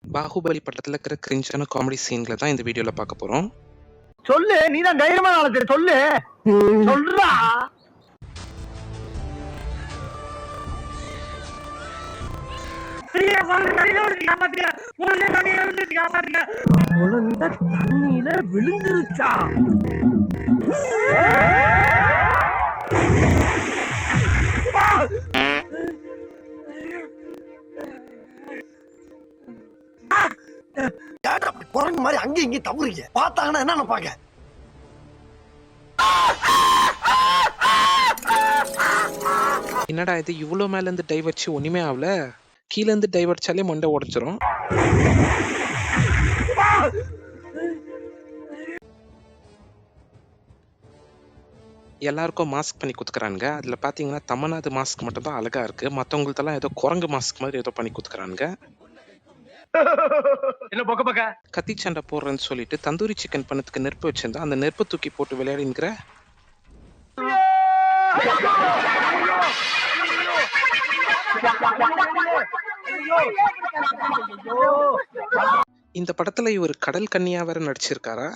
பாகுபலி படத்துல இருக்கிற கிரிஞ்சான காமெடி சீன்களை தான் இந்த வீடியோல பார்க்க போறோம். சொல்லு, நீதான் தைரியமான ஆளு, சரி சொல்லு. சொல்றா. குழந்தை தண்ணியில விழுந்துருச்சா? குரங்கு மாதிரி அங்கேயும் இங்கேயும் தவறுங்க பார்த்தாங்கன்னா என்ன நினைப்பாங்க? என்னடா இது இவ்வளோ மேல இருந்து டைவ் வச்சு ஒண்ணுமே ஆகல, கீழே இருந்து டைவ் அடிச்சாலே மண்டை உடைச்சிரும். எல்லாருக்கும் மாஸ்க் பண்ணி குத்துக்கிறானுங்க. அதுல பாத்தீங்கன்னா தமனாது மாஸ்க் மட்டும் தான் அழகா இருக்கு, மத்தவங்களுக்கெல்லாம் ஏதோ குரங்கு மாஸ்க் மாதிரி ஏதோ பண்ணி குத்துக்கிறானுங்க. என்ன பொக்க பக்க கத்தி சண்டை போடுறேன்னு சொல்லிட்டு தந்தூரி சிக்கன் பண்ணதுக்கு நெருப்பு வச்சிருந்தா அந்த நெருப்பு தூக்கி போட்டு விளையாடிங்கிற. இந்த படத்துல இவர் கடல் கன்னியா வேற நடிச்சிருக்காரா?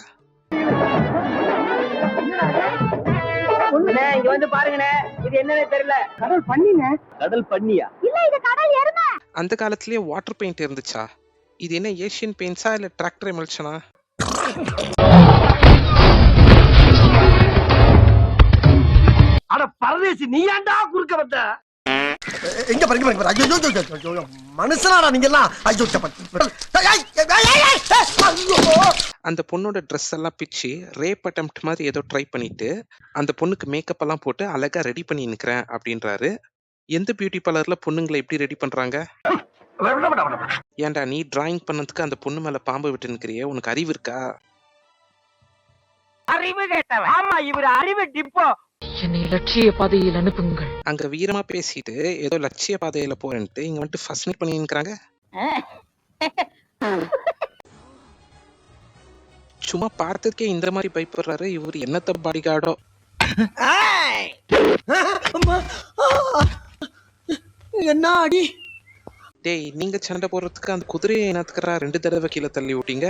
இங்க வந்து பாருங்கண்ணே, இது என்னன்னு தெரியல. கடல் பண்ணிங்க. கடல் பண்ணியா? இல்ல, இது கடல் எருமை. அந்த காலத்திலேயே வாட்டர் பெயிண்ட் இருந்துச்சா? இது என்ன ஏசியன் பெயிண்ட்ஸா இல்ல டிராக்டர் எமல்ஷனா? அட பரதேசி, நீ ஏன்டா குறுக்க வந்த? எங்க பாருங்க ஐயோ மனுஷனாடா நீங்க எல்லாம். ஐயோ அந்த பொண்ணோட ட்ரெஸ் எல்லாம் பிச்சு ரேப் அட்டெம்ப்ட் மாதிரி ஏதோ ட்ரை பண்ணிட்டு அந்த பொண்ணுக்கு மேக்கப் எல்லாம் போட்டு அழகா ரெடி பண்ணி நிக்கிறேன் அப்படின்றாரு. எந்த பியூட்டி பார்லர்ல பொண்ணுங்களை எப்படி ரெடி பண்றாங்க? ஏன்டா நீ டிராயிங் பண்ணதுக்கு அந்த பொண்ணு மேல பாம்பு விட்டு நிக்கிறியே, உனக்கு அறிவு இருக்கா? அறிவு கேட்டவன். ஆமா, இவர் அறிவு டிப்போ. என்னை லட்சிய பாதையில் அனுப்புங்கள். அங்க வீரமா பேசிட்டு ஏதோ லட்சிய பாதையில போறேன்ட்டு இங்க வந்துட்டு ஃபஸ்ட் பண்ணி நிக்கிறாங்க. சும்மா பார்த்ததுக்கே இந்த மாதிரி பயப்படுறாரு இவர். என்னத்த பாடி கார்டோ. என்ன அடி? டேய், நீங்க சண்டை போடுறதுக்கு அந்த குதிரையை என்னத்துக்குறா 2 தடவை கீழே தள்ளி விட்டீங்க?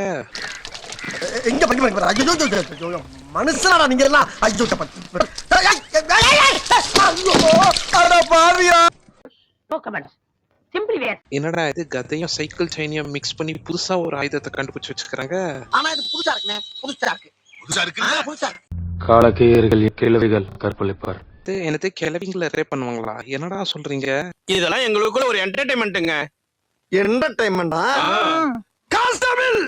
எங்க பாருங்க ஐயோ மனுஷனாடா நீங்க எல்லாம். ஐயோ பாவியா. என்னடா இது கதையும் சைக்கிள் செயினையும் மிக்ஸ் பண்ணி புதுசா ஒரு ஆயுதத்தை கண்டுபிடிச்சு வச்சுக்கிறாங்க. ஆனா இது புதுசா இருக்குண்ணே. புதுசா இருக்கு. காலக்கேயர்கள் கிழவிகள் கற்பழிப்பார். என்னது கிளவிங்களை ரேப் பண்ணுவாங்களா? என்னடா சொல்றீங்க? இதெல்லாம் எங்களுக்குள்ள ஒரு என்டர்டைன்மெண்ட்டுங்க. என்டர்டைன்மெண்டா? கான்ஸ்டபிள்,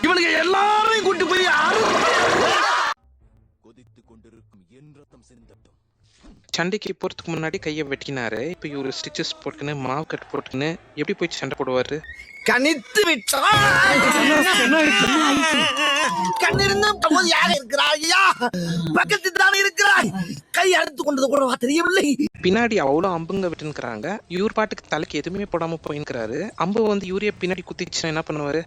இவனுக்கு எல்லாரையும் கூட்டி போய் சண்டைக்கு போறதுக்கு முன்னாடி கையை வெட்டினாரு. இப்ப இவரு ஸ்டிச்சஸ் போட்டுன்னு மாவு கட்டு போட்டுன்னு எப்படி போய் சண்டை போடுவாரு? கணித்து விட்டா கண்ணிருந்தும் யார் இருக்கிறாயா? பக்கத்து தானே இருக்கிறாய். கை அறுத்து கொண்டது கூட தெரியவில்லை. பின்னாடி அவ்வளவு அம்புங்க விட்டுன்னுக்குறாங்க. இவர் பாட்டுக்கு தலைக்கு எதுவுமே போடாம போயின்னுக்கிறாரு. அம்பு வந்து யூரியா பின்னாடி குத்திச்சுன்னா என்ன பண்ணுவாரு?